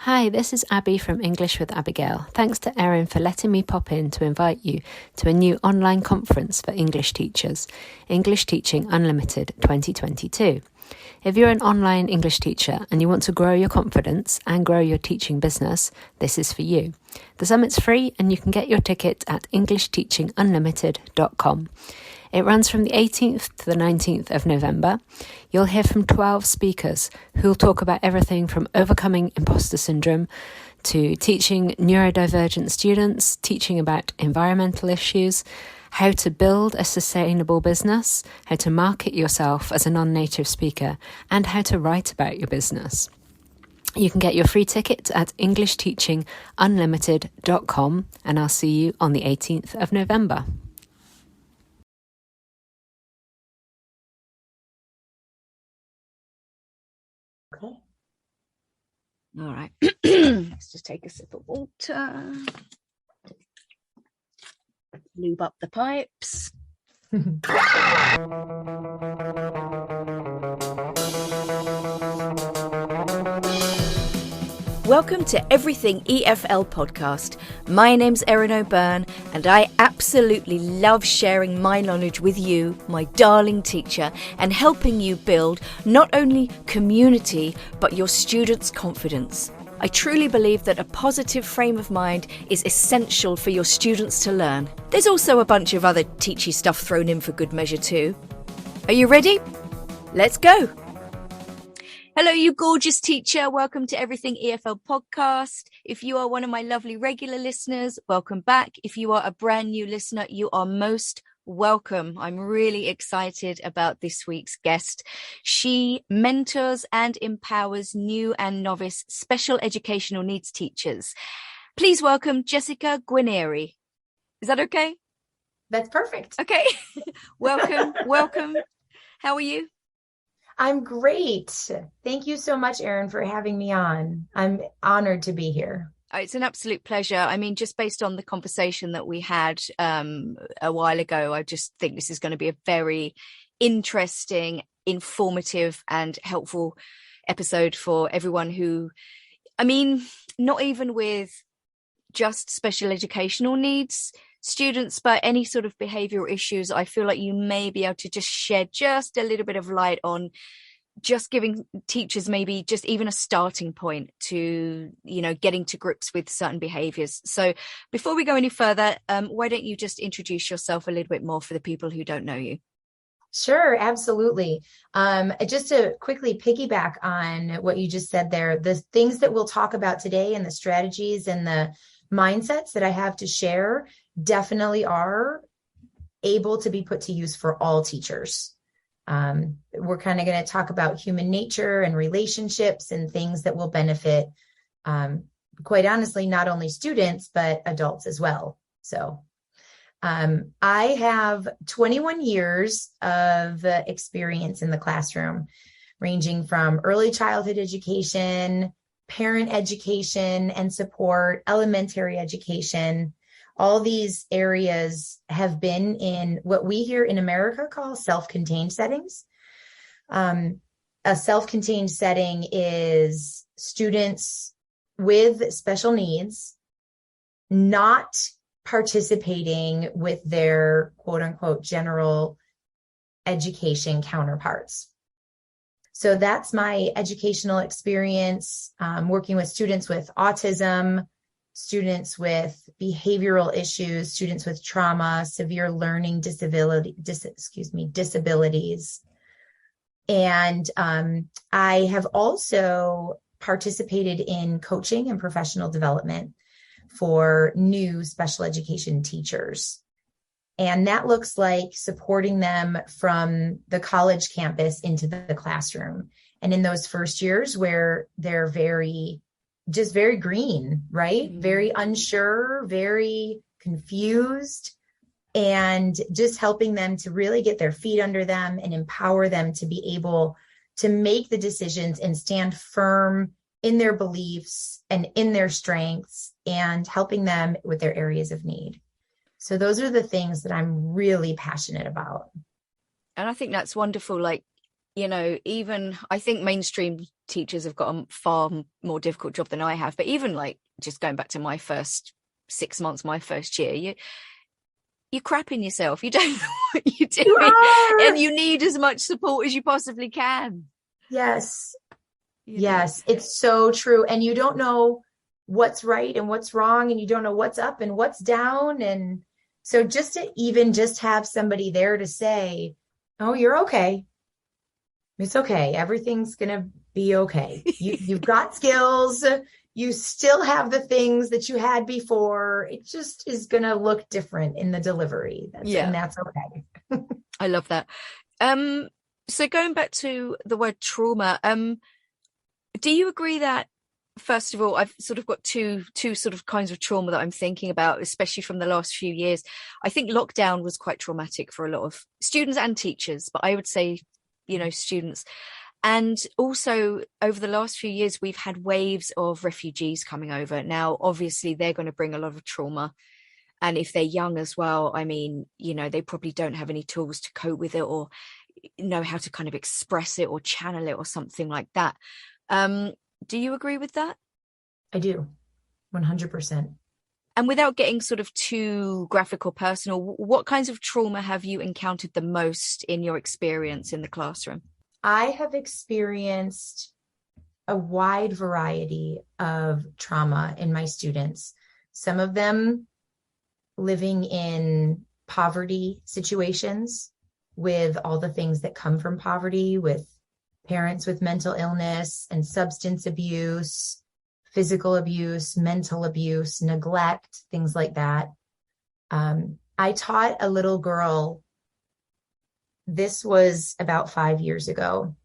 Hi, this is Abby from English with Abigail. Thanks to Erin for letting me pop in to invite you to a new online conference for English teachers, English Teaching Unlimited 2022. If you're an online English teacher and you want to grow your confidence and grow your teaching business, this is for you. The summit's free and you can get your ticket at englishteachingunlimited.com. It runs from the 18th to the 19th of November. You'll hear from 12 speakers who'll talk about everything from overcoming imposter syndrome to teaching neurodivergent students, teaching about environmental issues, how to build a sustainable business, how to market yourself as a non-native speaker, and how to write about your business. You can get your free ticket at englishteachingunlimited.com, and I'll see you on the 18th of November. Okay. All right. Let's just take a sip of water. Lube up the pipes. Welcome to Everything EFL podcast. My name's Erin O'Byrne and I absolutely love sharing my knowledge with you, my darling teacher, and helping you build not only community but your students' confidence. I truly believe that a positive frame of mind is essential for your students to learn. There's also a bunch of other teachy stuff thrown in for good measure too. Are you ready? Let's go! Hello, you gorgeous teacher. Welcome to Everything EFL podcast. If you are one of my lovely regular listeners, welcome back. If you are a brand new listener, you are most welcome. I'm really excited about this week's guest. She mentors and empowers new and novice special educational needs teachers. Please welcome Jessica Guarnieri. Is that okay? That's perfect. Okay. Welcome. How are you? I'm great. Thank you so much, Erin, for having me on. I'm honored to be here. It's an absolute pleasure. I mean, just based on the conversation that we had a while ago, I just think this is going to be a very interesting, informative and helpful episode for everyone who, I mean, not even with just special educational needs students, but any sort of behavioural issues. I feel like you may be able to just shed just a little bit of light on just giving teachers maybe just even a starting point to, you know, getting to grips with certain behaviours. So before we go any further, why don't you just introduce yourself a little bit more for the people who don't know you? Sure, absolutely. Just to quickly piggyback on what you just said there, the things that we'll talk about today and the strategies and the mindsets that I have to share definitely are able to be put to use for all teachers. We're kind of going to talk about human nature and relationships and things that will benefit, quite honestly, not only students, but adults as well. So I have 21 years of experience in the classroom, ranging from early childhood education, parent education and support, elementary education. All these areas have been in what we here in America call self-contained settings. A self-contained setting is students with special needs not participating with their quote unquote general education counterparts. So that's my educational experience, working with students with autism, students with behavioral issues, students with trauma, severe learning disabilities. And I have also participated in coaching and professional development for new special education teachers. And that looks like supporting them from the college campus into the classroom. And in those first years where they're very green, right? Mm-hmm. Very unsure, very confused, and just helping them to really get their feet under them and empower them to be able to make the decisions and stand firm in their beliefs and in their strengths, and helping them with their areas of need. So those are the things that I'm really passionate about. And I think that's wonderful. Like, you know, even I think mainstream teachers have got a far more difficult job than I have. But even like just going back to my first 6 months, my first year, you're crapping yourself. You don't know what you're doing, and you need as much support as you possibly can. Yes. You know? Yes, it's so true. And you don't know what's right and what's wrong, and you don't know what's up and what's down. And so just to even just have somebody there to say, oh, you're okay. It's okay. Everything's going to be okay. You've got skills. You still have the things that you had before. It just is going to look different in the delivery. And that's okay. I love that. So going back to the word trauma, do you agree that, first of all, I've sort of got two sort of kinds of trauma that I'm thinking about, especially from the last few years. I think lockdown was quite traumatic for a lot of students and teachers, but I would say, you know, students. And also over the last few years, we've had waves of refugees coming over. Now, obviously, they're going to bring a lot of trauma. And if they're young as well, I mean, you know, they probably don't have any tools to cope with it or know how to kind of express it or channel it or something like that. Do you agree with that? I do, 100%. And without getting sort of too graphic or personal, what kinds of trauma have you encountered the most in your experience in the classroom? I have experienced a wide variety of trauma in my students. Some of them living in poverty situations with all the things that come from poverty, with parents with mental illness and substance abuse, physical abuse, mental abuse, neglect, things like that. I taught a little girl, this was about 5 years ago,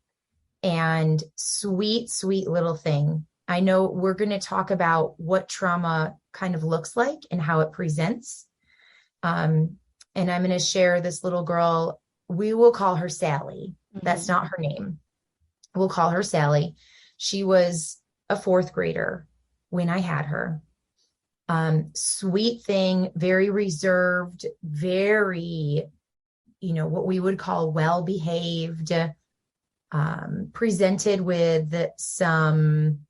and sweet, sweet little thing. I know we're going to talk about what trauma kind of looks like and how it presents. And I'm going to share this little girl. We will call her Sally. Mm-hmm. That's not her name. We'll call her Sally. She was a 4th grader when I had her. Sweet thing, very reserved, very, you know, what we would call well-behaved, presented with some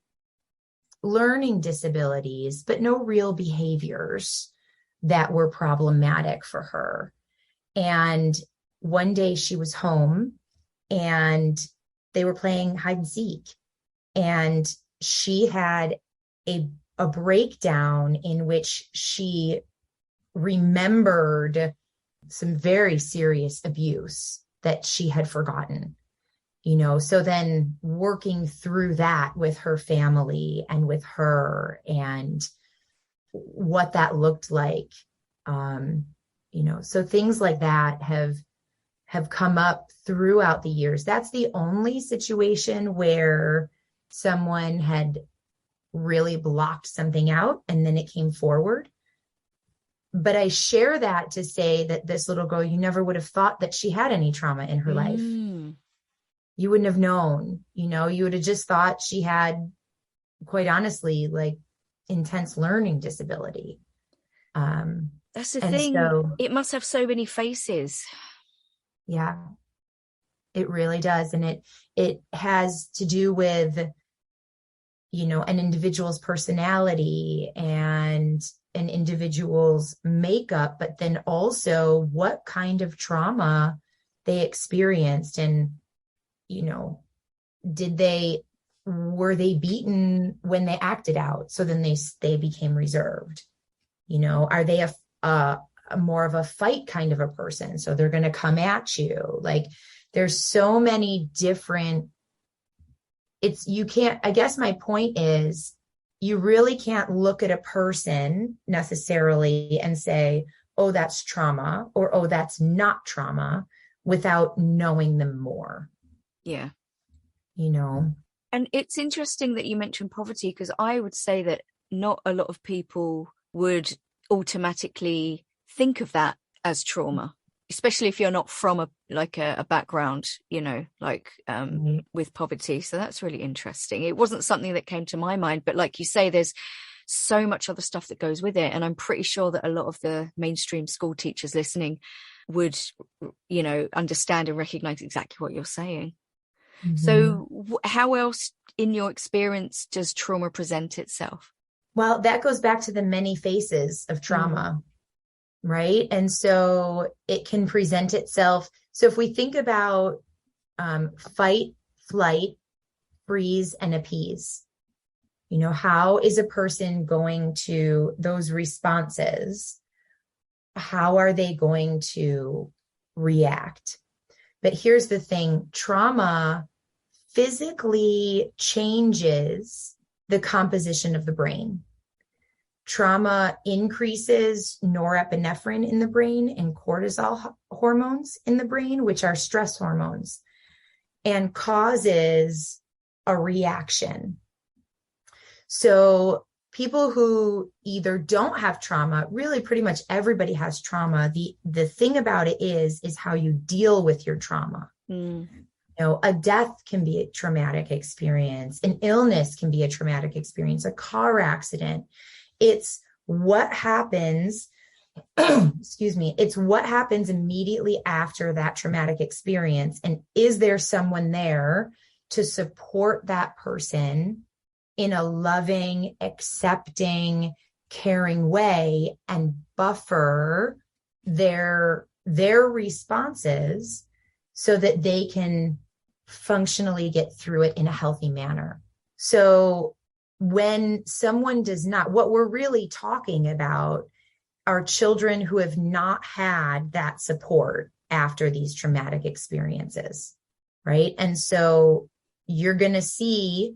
learning disabilities, but no real behaviors that were problematic for her. And one day she was home and they were playing hide and seek, and she had a breakdown in which she remembered some very serious abuse that she had forgotten, you know. So then working through that with her family and with her and what that looked like, you know, so things like that have come up throughout the years. That's the only situation where someone had really blocked something out and then it came forward. But I share that to say that this little girl, you never would have thought that she had any trauma in her life. You wouldn't have known, you know, you would have just thought she had, quite honestly, like intense learning disability. That's the thing. So, it must have so many faces. Yeah, it really does. And it has to do with, you know, an individual's personality and an individual's makeup, but then also what kind of trauma they experienced. And, you know, were they beaten when they acted out? So then they became reserved. You know, are they a more of a fight kind of a person? So they're going to come at you. Like, there's so many different, you can't, I guess my point is, you really can't look at a person necessarily and say, oh, that's trauma, or, oh, that's not trauma, without knowing them more. Yeah. You know? And it's interesting that you mentioned poverty, because I would say that not a lot of people would automatically think of that as trauma, especially if you're not from a background, you know, like with poverty. So that's really interesting. It wasn't something that came to my mind, but like you say, there's so much other stuff that goes with it. And I'm pretty sure that a lot of the mainstream school teachers listening would, you know, understand and recognize exactly what you're saying. So how else, in your experience, does trauma present itself? Well, that goes back to the many faces of trauma, right? And so it can present itself. So if we think about fight, flight, freeze, and appease, how is a person going to those responses? How are they going to react? But here's the thing, trauma physically changes the composition of the brain. Trauma increases norepinephrine in the brain and cortisol hormones in the brain, which are stress hormones, and causes a reaction. So people who either don't have trauma, really pretty much everybody has trauma. The thing about it is how you deal with your trauma. A death can be a traumatic experience. An illness can be a traumatic experience, a car accident. It's what happens, excuse me, it's what happens immediately after that traumatic experience. And is there someone there to support that person in a loving, accepting, caring way and buffer their responses so that they can functionally get through it in a healthy manner? So when someone does not, what we're really talking about are children who have not had that support after these traumatic experiences, right? And so you're going to see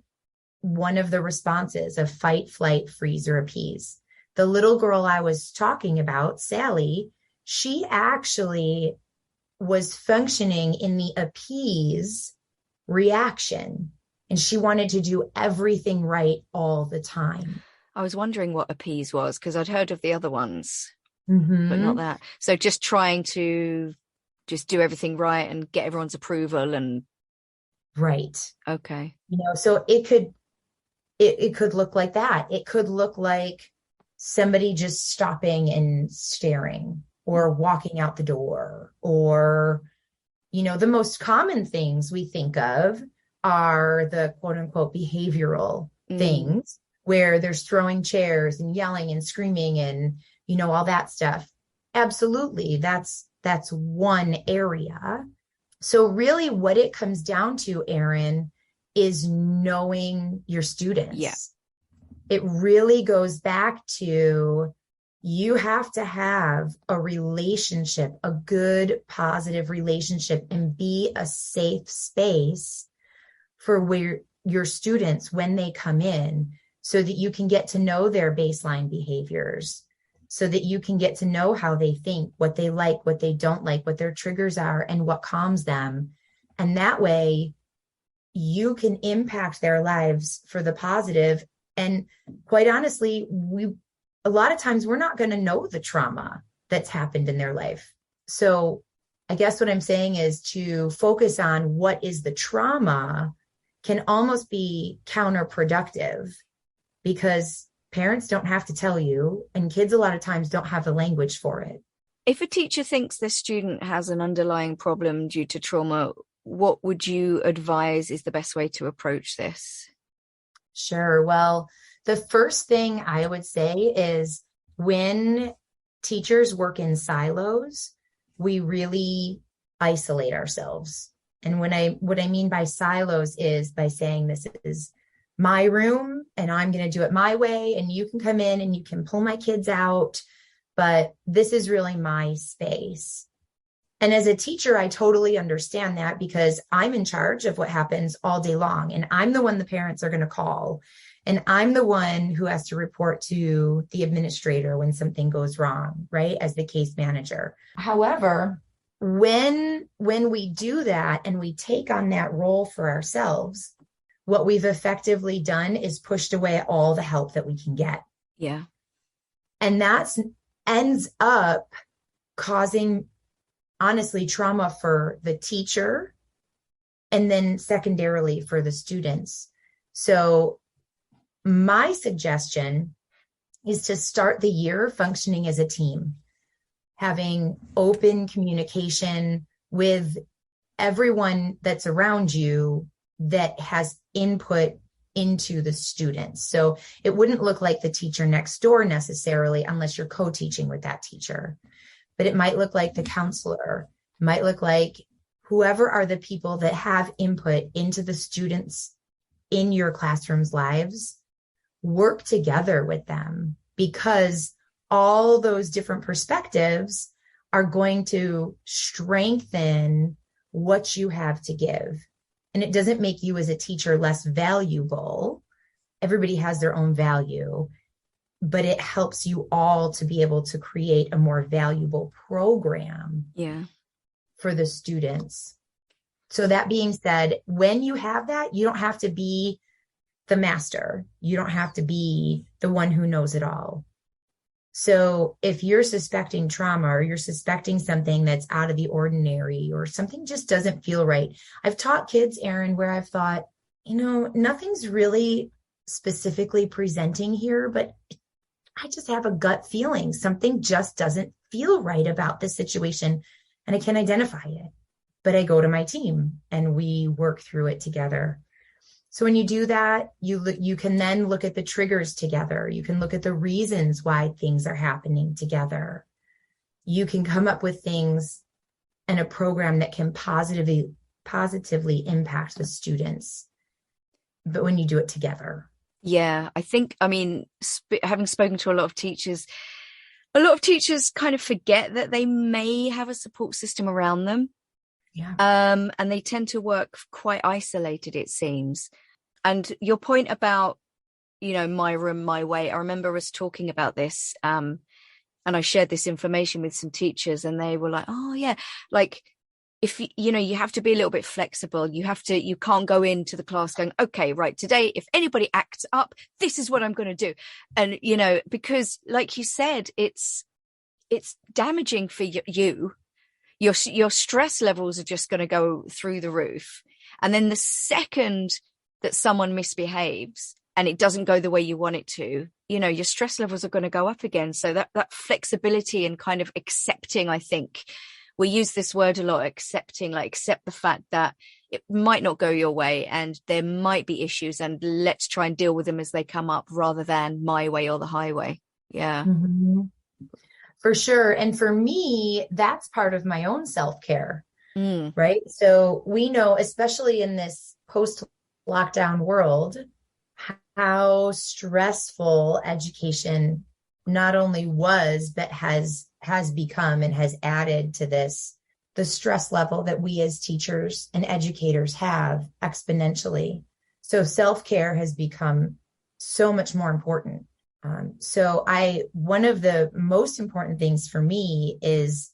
one of the responses of fight, flight, freeze, or appease. The little girl I was talking about, Sally, she actually was functioning in the appease reaction, and she wanted to do everything right all the time. I was wondering what appease was, because I'd heard of the other ones, but not that. So just trying to just do everything right and get everyone's approval and. Right. Okay. So it could look like that. It could look like somebody just stopping and staring or walking out the door, or, the most common things we think of are the quote unquote behavioral things where there's throwing chairs and yelling and screaming and, all that stuff. Absolutely. That's one area. So really what it comes down to, Erin, is knowing your students. Yeah. It really goes back to, you have to have a relationship, a good, positive relationship, and be a safe space for where your students, when they come in, so that you can get to know their baseline behaviors, so that you can get to know how they think, what they like, what they don't like, what their triggers are, and what calms them. And that way you can impact their lives for the positive. And quite honestly, a lot of times we're not going to know the trauma that's happened in their life. So I guess what I'm saying is to focus on what is the trauma can almost be counterproductive, because parents don't have to tell you, and kids a lot of times don't have the language for it. If a teacher thinks their student has an underlying problem due to trauma, what would you advise is the best way to approach this? Sure. Well, the first thing I would say is, when teachers work in silos, we really isolate ourselves. And what I mean by silos is by saying, this is my room and I'm going to do it my way, and you can come in and you can pull my kids out, but this is really my space. And as a teacher, I totally understand that, because I'm in charge of what happens all day long, and I'm the one the parents are going to call. And I'm the one who has to report to the administrator when something goes wrong, right? As the case manager. However, when we do that and we take on that role for ourselves, what we've effectively done is pushed away all the help that we can get. Yeah. And that ends up causing, honestly, trauma for the teacher, and then secondarily for the students. So my suggestion is to start the year functioning as a team, having open communication with everyone that's around you that has input into the students. So it wouldn't look like the teacher next door necessarily, unless you're co-teaching with that teacher. But it might look like the counselor, might look like whoever are the people that have input into the students in your classroom's lives. Work together with them, because all those different perspectives are going to strengthen what you have to give. And it doesn't make you as a teacher less valuable. Everybody has their own value, but it helps you all to be able to create a more valuable program for the students. So that being said, when you have that, you don't have to be the master. You don't have to be the one who knows it all. So if you're suspecting trauma, or you're suspecting something that's out of the ordinary, or something just doesn't feel right. I've taught kids, Erin, where I've thought, nothing's really specifically presenting here, but I just have a gut feeling something just doesn't feel right about this situation, and I can identify it. But I go to my team and we work through it together. So when you do that, you can then look at the triggers together. You can look at the reasons why things are happening together. You can come up with things and a program that can positively impact the students. But when you do it together. Yeah, I think, having spoken to a lot of teachers kind of forget that they may have a support system around them. Yeah. And they tend to work quite isolated, it seems. And your point about, my room, my way, I remember us talking about this, and I shared this information with some teachers, and they were like, oh yeah, like, if you have to be a little bit flexible. You can't go into the class going, okay, right, today, if anybody acts up, this is what I'm going to do. And, because like you said, it's damaging for you. Your stress levels are just going to go through the roof. And then the second that someone misbehaves and it doesn't go the way you want it to, your stress levels are going to go up again. So that flexibility and kind of accepting, I think we use this word a lot, accepting, like accept the fact that it might not go your way and there might be issues, and let's try and deal with them as they come up, rather than my way or the highway. Yeah. Mm-hmm. For sure. And for me, that's part of my own self-care, right? So we know, especially in this post-lockdown world, how stressful education not only was, but has become, and has added to this, the stress level that we as teachers and educators have exponentially. So self-care has become so much more important. So one of the most important things for me is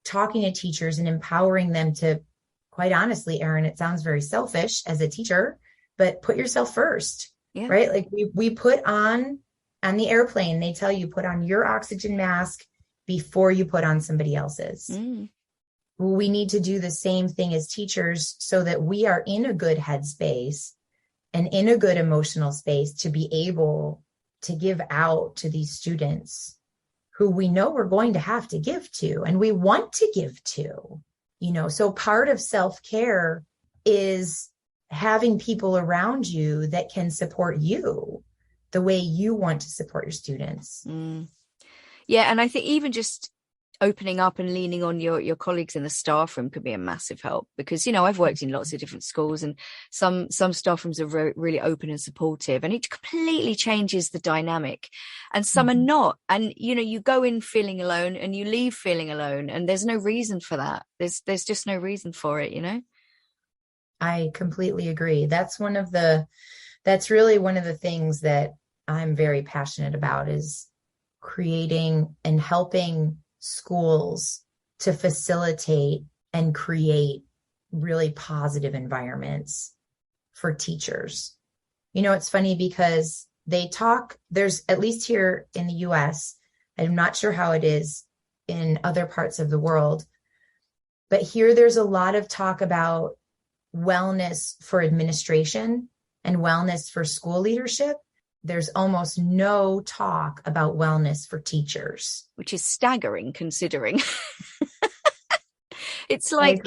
talking to teachers and empowering them to, quite honestly, Erin, it sounds very selfish as a teacher, but put yourself first, right? Like we put on the airplane, they tell you, put on your oxygen mask before you put on somebody else's. We need to do the same thing as teachers, so that we are in a good headspace and in a good emotional space to be able to give out to these students who we know we're going to have to give to, and we want to give to, so part of self-care is having people around you that can support you the way you want to support your students. Yeah. And I think even just opening up and leaning on your colleagues in the staff room could be a massive help, because I've worked in lots of different schools, and some staff rooms are really open and supportive, and it completely changes the dynamic, and some are not. And you go in feeling alone and you leave feeling alone, and there's no reason for that. There's just no reason for it. I completely agree. That's really one of the things that I'm very passionate about, is creating and helping schools to facilitate and create really positive environments for teachers. It's funny because there's, at least here in the US, I'm not sure how it is in other parts of the world, but here there's a lot of talk about wellness for administration and wellness for school leadership. There's almost no talk about wellness for teachers, which is staggering considering. It's like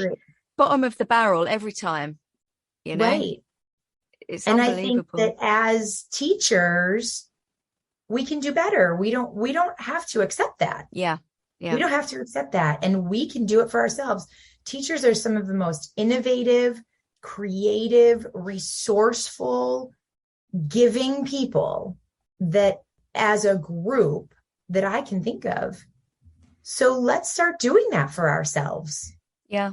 bottom of the barrel every time. you know? Right. It's And I think unbelievable. that as teachers, we can do better. We don't have to accept that. Yeah. We don't have to accept that. And we can do it for ourselves. Teachers are some of the most innovative, creative, resourceful, giving people that as a group that I can think of. So let's start doing that for ourselves. Yeah,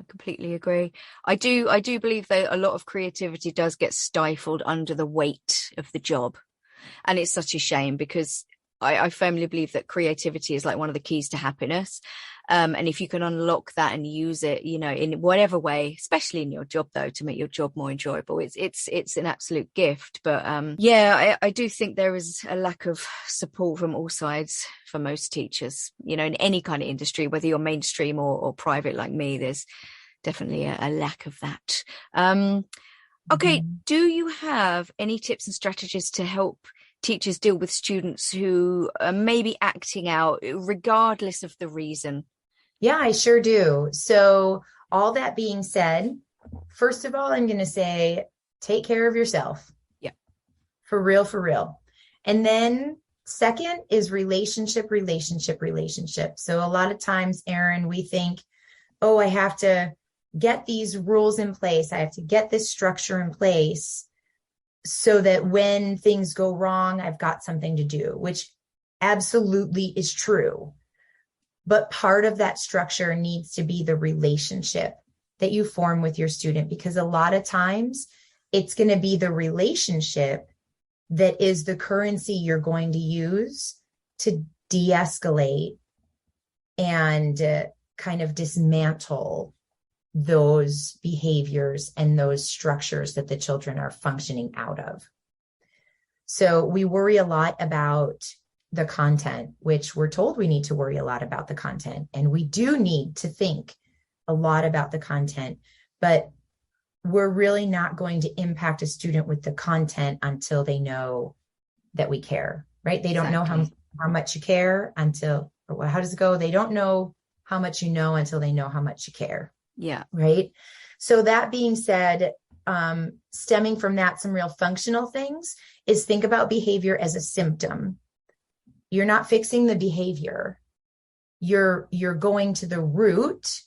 I completely agree. I do believe that a lot of creativity does get stifled under the weight of the job. And it's such a shame, because I firmly believe that creativity is like one of the keys to happiness. And if you can unlock that and use it, you know, in whatever way, especially in your job, though, to make your job more enjoyable, it's an absolute gift. But I do think there is a lack of support from all sides for most teachers, you know, in any kind of industry, whether you're mainstream or private like me. There's definitely a lack of that. Okay, do you have any tips and strategies to help teachers deal with students who are maybe acting out regardless of the reason? Yeah, I sure do. So all that being said, first of all, I'm going to say, take care of yourself. Yeah. For real, for real. And then second is relationship. So a lot of times, Erin, we think, oh, I have to get these rules in place. I have to get this structure in place so that when things go wrong, I've got something to do, which absolutely is true. But part of that structure needs to be the relationship that you form with your student, because a lot of times it's going to be the relationship that is the currency you're going to use to de-escalate and kind of dismantle those behaviors and those structures that the children are functioning out of. So we worry a lot about the content, which we're told we need to worry a lot about the content. And we do need to think a lot about the content, but we're really not going to impact a student with the content until they know that we care, right? They don't know how much you care until, or how does it go? They don't know how much you know until they know how much you care. Yeah. Right. So that being said, stemming from that, some real functional things is think about behavior as a symptom. You're not fixing the behavior. You're going to the root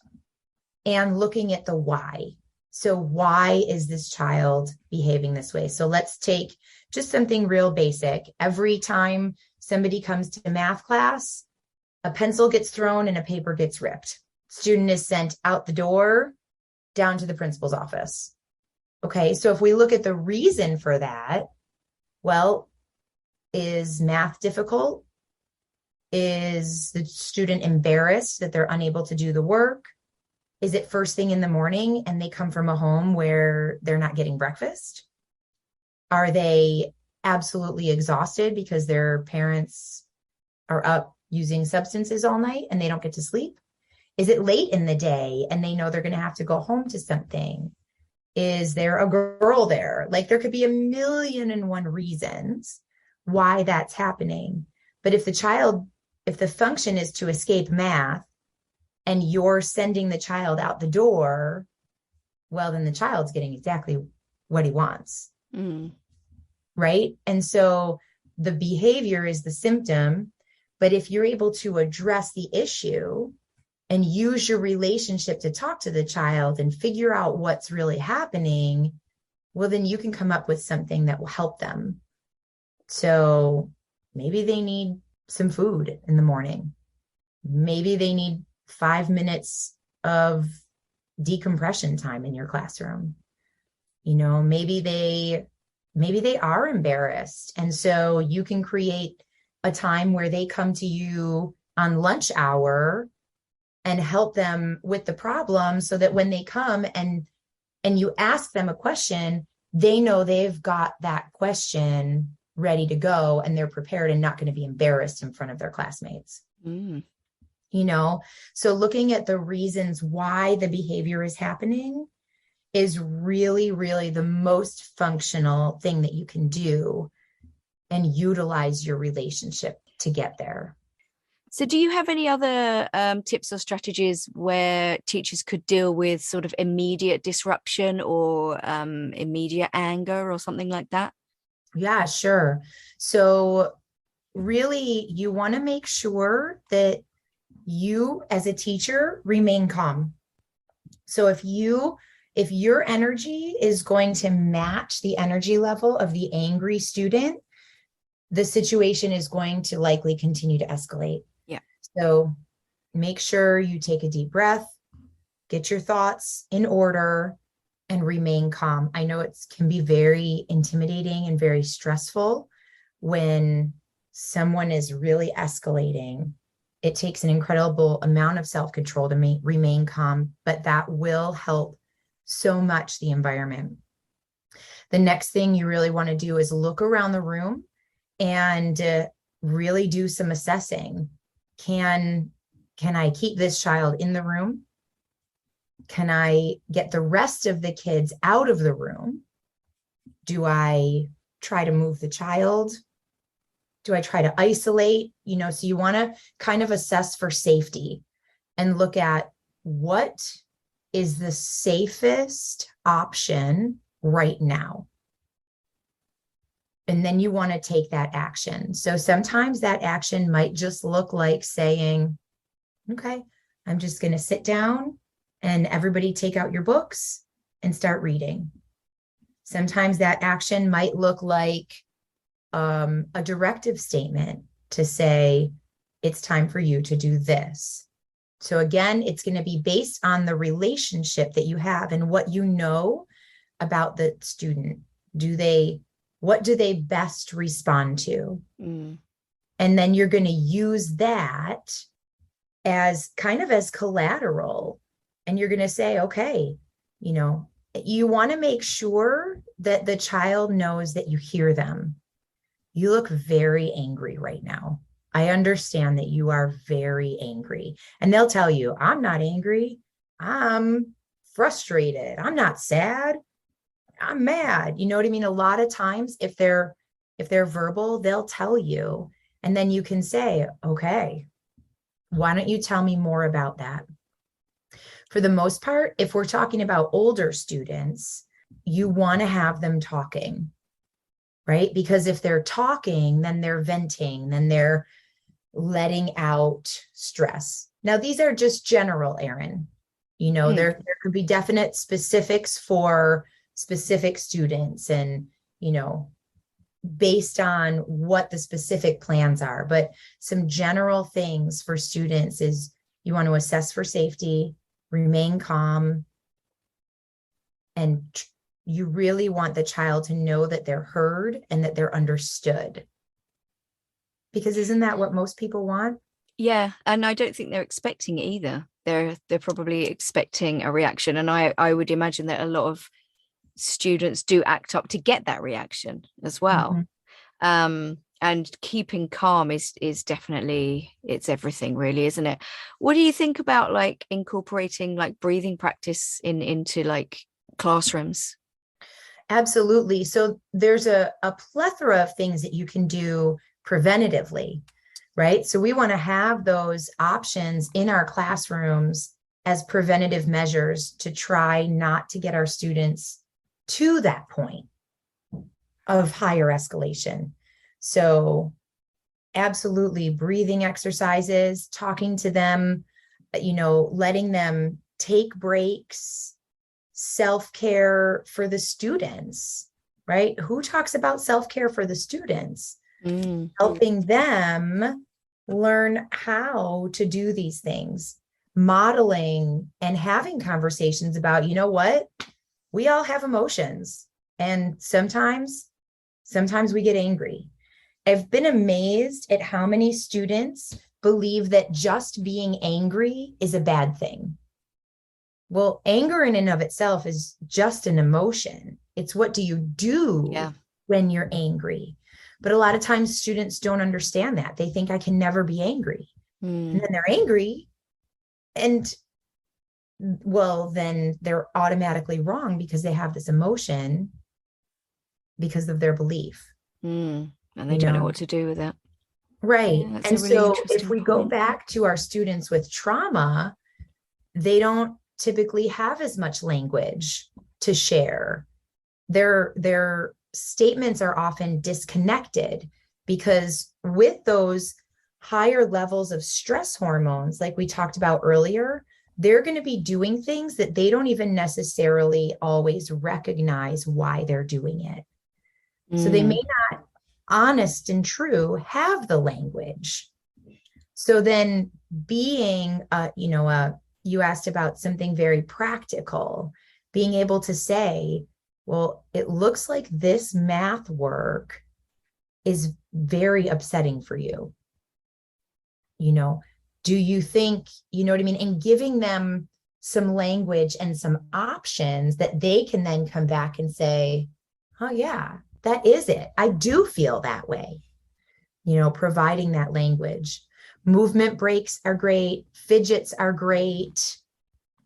and looking at the why. So why is this child behaving this way? So let's take just something real basic. Every time somebody comes to math class, a pencil gets thrown and a paper gets ripped. Student is sent out the door down to the principal's office. Okay, so if we look at the reason for that, well, is math difficult? Is the student embarrassed that they're unable to do the work? Is it first thing in the morning and they come from a home where they're not getting breakfast? Are they absolutely exhausted because their parents are up using substances all night and they don't get to sleep? Is it late in the day and they know they're going to have to go home to something? Is there a girl there? Like, there could be 1,000,001 reasons why that's happening. But if the function is to escape math and you're sending the child out the door, well, then the child's getting exactly what he wants. Right? And so the behavior is the symptom. But if you're able to address the issue and use your relationship to talk to the child and figure out what's really happening, well, then you can come up with something that will help them. So maybe they need some food in the morning. Maybe they need 5 minutes of decompression time in your classroom. You know, maybe they are embarrassed. And so you can create a time where they come to you on lunch hour and help them with the problem, so that when they come and you ask them a question, they know they've got that question ready to go and they're prepared and not going to be embarrassed in front of their classmates. You know, so looking at the reasons why the behavior is happening is really, really the most functional thing that you can do and utilize your relationship to get there. So do you have any other tips or strategies where teachers could deal with sort of immediate disruption or immediate anger or something like that? Yeah, sure. So really, you want to make sure that you as a teacher remain calm. So if your energy is going to match the energy level of the angry student, the situation is going to likely continue to escalate. Yeah. So make sure you take a deep breath, get your thoughts in order, and remain calm. I know it can be very intimidating and very stressful when someone is really escalating. It takes an incredible amount of self-control to remain calm, but that will help so much the environment. The next thing you really want to do is look around the room and really do some assessing. Can I keep this child in the room? Can I get the rest of the kids out of the room? Do I try to move the child? Do I try to isolate? So you want to kind of assess for safety and look at what is the safest option right now. And then you want to take that action. So sometimes that action might just look like saying, okay, I'm just going to sit down and everybody take out your books and start reading. Sometimes that action might look like a directive statement to say, it's time for you to do this. So again, it's going to be based on the relationship that you have and what you know about the student. What do they best respond to? And then you're going to use that as kind of as collateral. And you're going to say, okay, you want to make sure that the child knows that you hear them. You look very angry right now. I understand that you are very angry. And they'll tell you, I'm not angry. I'm frustrated. I'm not sad. I'm mad. You know what I mean? A lot of times if they're verbal, they'll tell you, and then you can say, okay, why don't you tell me more about that? For the most part, if we're talking about older students, you want to have them talking, right? Because if they're talking, then they're venting, then they're letting out stress. Now, these are just general, Erin. There could be definite specifics for specific students and, based on what the specific plans are. But some general things for students is you want to assess for safety, remain calm, and you really want the child to know that they're heard and that they're understood. Because isn't that what most people want? Yeah, and I don't think they're expecting it either. They're probably expecting a reaction, and I would imagine that a lot of students do act up to get that reaction as well. And keeping calm is definitely, it's everything really, isn't it? What do you think about like incorporating like breathing practice into like classrooms? Absolutely. So there's a plethora of things that you can do preventatively, right? So we want to have those options in our classrooms as preventative measures to try not to get our students to that point of higher escalation. So absolutely, breathing exercises, talking to them, letting them take breaks, self-care for the students, right? Who talks about self-care for the students? Helping them learn how to do these things, modeling and having conversations about, what? We all have emotions, and sometimes we get angry. I've been amazed at how many students believe that just being angry is a bad thing. Well, anger in and of itself is just an emotion. It's what do you do when you're angry? But a lot of times students don't understand that. They think I can never be angry. And then they're angry, and well, then they're automatically wrong because they have this emotion because of their belief. And they don't know what to do with it. Right. Yeah, that's And a really so if interesting we go point. back to our students with trauma, they don't typically have as much language to share. Their statements are often disconnected because with those higher levels of stress hormones, like we talked about earlier, they're going to be doing things that they don't even necessarily always recognize why they're doing it. So they may not, honest and true, have the language. So then being, you asked about something very practical, being able to say, well, it looks like this math work is very upsetting for you. Do you think, you know what I mean? And giving them some language and some options that they can then come back and say, oh, yeah, that is it. I do feel that way. Providing that language. Movement breaks are great. Fidgets are great.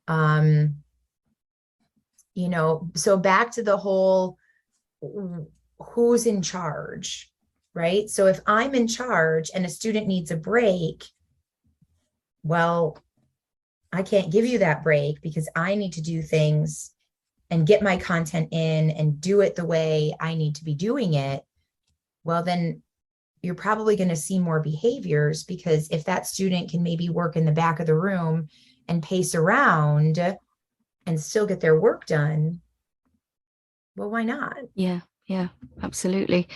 So back to the whole who's in charge, right? So if I'm in charge and a student needs a break, well, I can't give you that break because I need to do things and get my content in and do it the way I need to be doing it. Well, then you're probably going to see more behaviors, because if that student can maybe work in the back of the room and pace around and still get their work done, well, why not? Yeah, absolutely.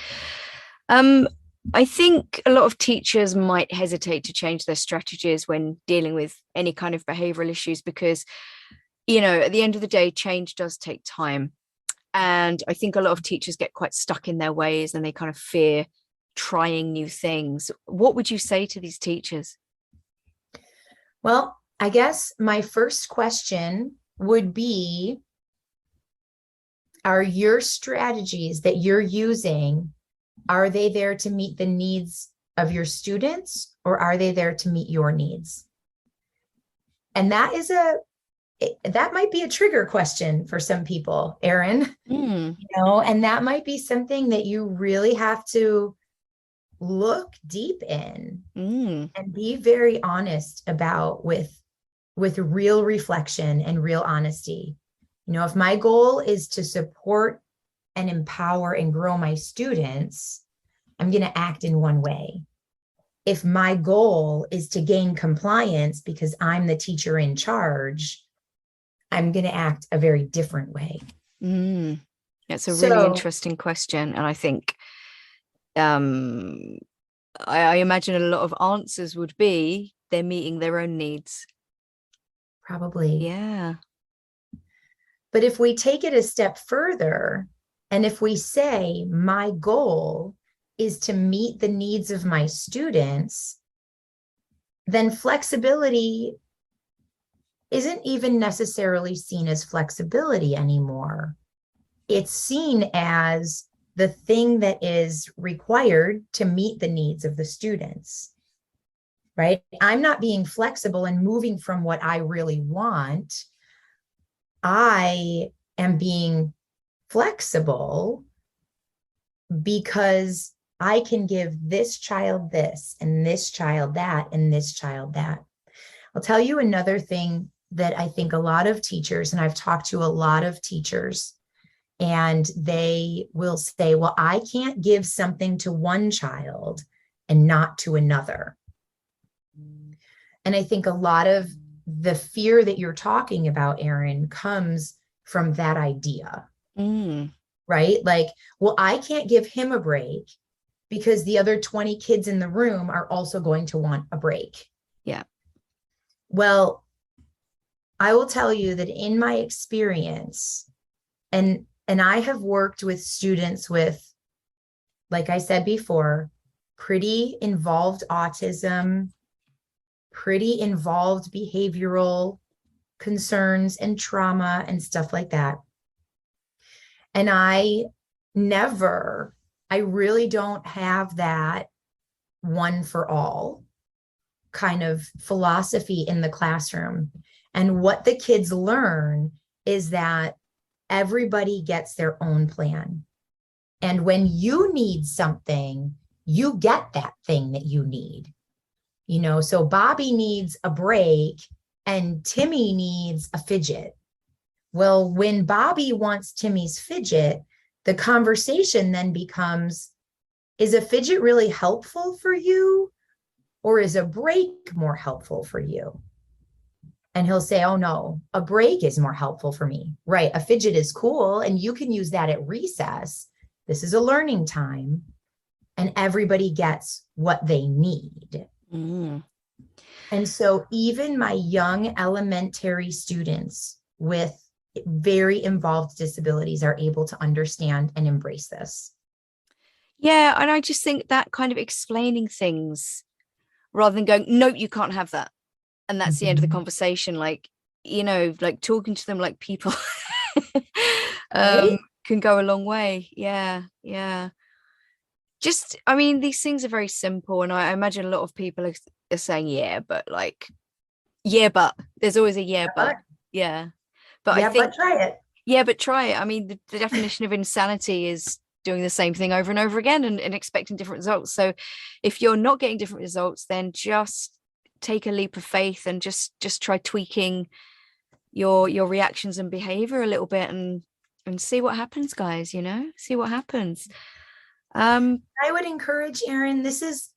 I think a lot of teachers might hesitate to change their strategies when dealing with any kind of behavioral issues because, at the end of the day, change does take time. And I think a lot of teachers get quite stuck in their ways and they kind of fear trying new things. What would you say to these teachers? Well, I guess my first question would be, are your strategies that you're using, are they there to meet the needs of your students, or are they there to meet your needs? And that might be a trigger question for some people, Erin, and that might be something that you really have to look deep in and be very honest about with real reflection and real honesty. If my goal is to support and empower and grow my students, I'm going to act in one way. If my goal is to gain compliance because I'm the teacher in charge, I'm going to act a very different way. That's a really interesting question. And I think I imagine a lot of answers would be they're meeting their own needs. Probably. Yeah. But if we take it a step further, and if we say my goal is to meet the needs of my students, then flexibility isn't even necessarily seen as flexibility anymore. It's seen as the thing that is required to meet the needs of the students, right? I'm not being flexible and moving from what I really want. I am being flexible because I can give this child this and this child that and this child that. I'll tell you another thing that I think a lot of teachers, and I've talked to a lot of teachers, and they will say, well, I can't give something to one child and not to another. And I think a lot of the fear that you're talking about, Erin, comes from that idea, right? Like, well, I can't give him a break because the other 20 kids in the room are also going to want a break. Yeah. Well, I will tell you that in my experience, and I have worked with students with, like I said before, pretty involved autism, pretty involved behavioral concerns and trauma and stuff like that. And I really don't have that one for all kind of philosophy in the classroom. And what the kids learn is that everybody gets their own plan. And when you need something, you get that thing that you need. So Bobby needs a break and Timmy needs a fidget. Well, when Bobby wants Timmy's fidget, the conversation then becomes, is a fidget really helpful for you? Or is a break more helpful for you? And he'll say, oh no, a break is more helpful for me. Right. A fidget is cool. And you can use that at recess. This is a learning time. And everybody gets what they need. Mm. And so even my young elementary students with very involved disabilities are able to understand and embrace this. Yeah. And I just think that kind of explaining things rather than going, nope, you can't have that. And that's the end of the conversation. Like, like talking to them like people Right? can go a long way. Yeah. Yeah. Just, I mean, these things are very simple. And I imagine a lot of people are saying, yeah, but there's always a yeah, but. Yeah. But yeah, I think, but try it. Yeah, but try it. I mean, the definition of insanity is doing the same thing over and over again and expecting different results. So if you're not getting different results, then just take a leap of faith and just try tweaking your reactions and behavior a little bit and see what happens, guys. See what happens. I would encourage, Erin, this is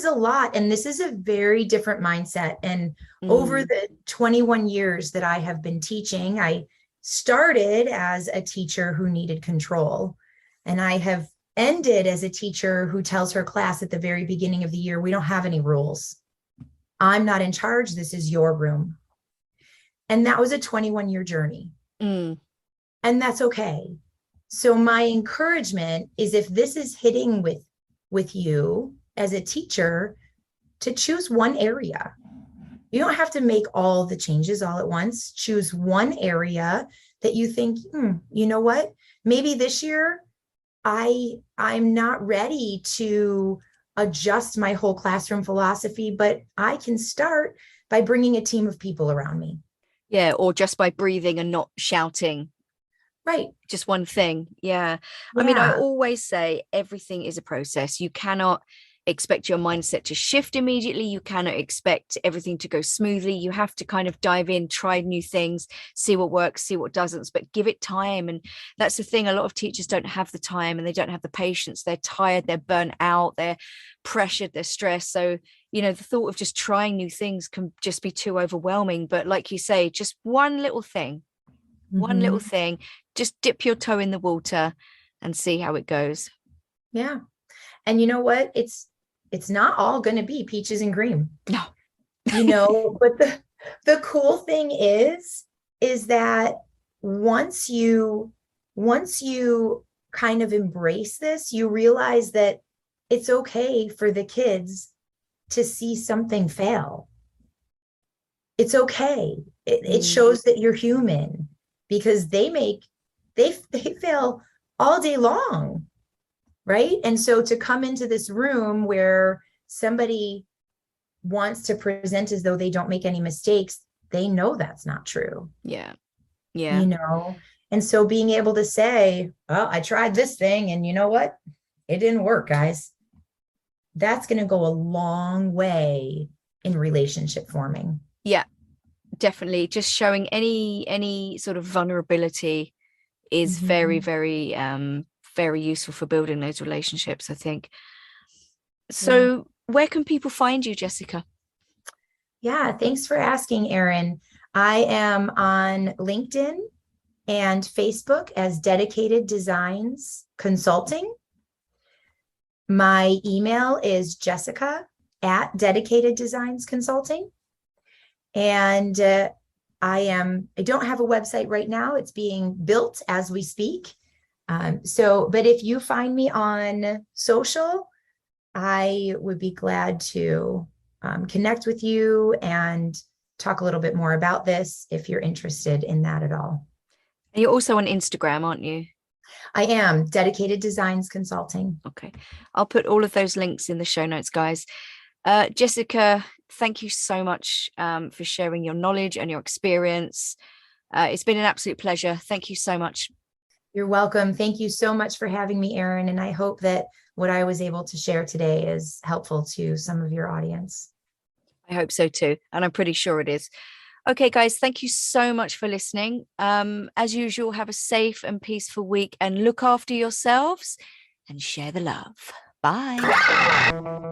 a lot, and this is a very different mindset. And over the 21 years that I have been teaching, I started as a teacher who needed control, and I have ended as a teacher who tells her class at the very beginning of the year, we don't have any rules. I'm not in charge. This is your room. And that was a 21-year journey. And that's okay. So my encouragement is, if this is hitting with you as a teacher, to choose one area. You don't have to make all the changes all at once. Choose one area that you think, you know what, maybe this year I'm not ready to adjust my whole classroom philosophy, but I can start by bringing a team of people around me. Yeah, or just by breathing and not shouting. Right. Just one thing. Yeah. I mean, I always say everything is a process. You cannot expect your mindset to shift immediately. You cannot expect everything to go smoothly. You have to kind of dive in, try new things, see what works, see what doesn't, but give it time. And that's the thing. A lot of teachers don't have the time and they don't have the patience. They're tired, they're burnt out, they're pressured, they're stressed. So, the thought of just trying new things can just be too overwhelming. But like you say, just one little thing, just dip your toe in the water and see how it goes. Yeah. And you know what? It's not all going to be peaches and cream. No. But the cool thing is that once you kind of embrace this, you realize that it's okay for the kids to see something fail. It's okay. It shows that you're human, because they fail all day long. Right. And so to come into this room where somebody wants to present as though they don't make any mistakes, they know that's not true. Yeah. Yeah. And so being able to say, well, I tried this thing and you know what? It didn't work, guys. That's going to go a long way in relationship forming. Yeah, definitely. Just showing any sort of vulnerability is very, very, very useful for building those relationships, I think. So where can people find you, Jessica? Yeah, thanks for asking, Erin. I am on LinkedIn and Facebook as Dedicated Designs Consulting. My email is Jessica@Dedicated Designs Consulting. And I don't have a website right now. It's being built as we speak. But if you find me on social, I would be glad to connect with you and talk a little bit more about this if you're interested in that at all. And you're also on Instagram, aren't you? I am. Dedicated Designs Consulting. Okay. I'll put all of those links in the show notes, guys. Jessica, thank you so much for sharing your knowledge and your experience. It's been an absolute pleasure. Thank you so much. You're welcome. Thank you so much for having me, Erin. And I hope that what I was able to share today is helpful to some of your audience. I hope so too. And I'm pretty sure it is. Okay, guys, thank you so much for listening. As usual, have a safe and peaceful week and look after yourselves and share the love. Bye.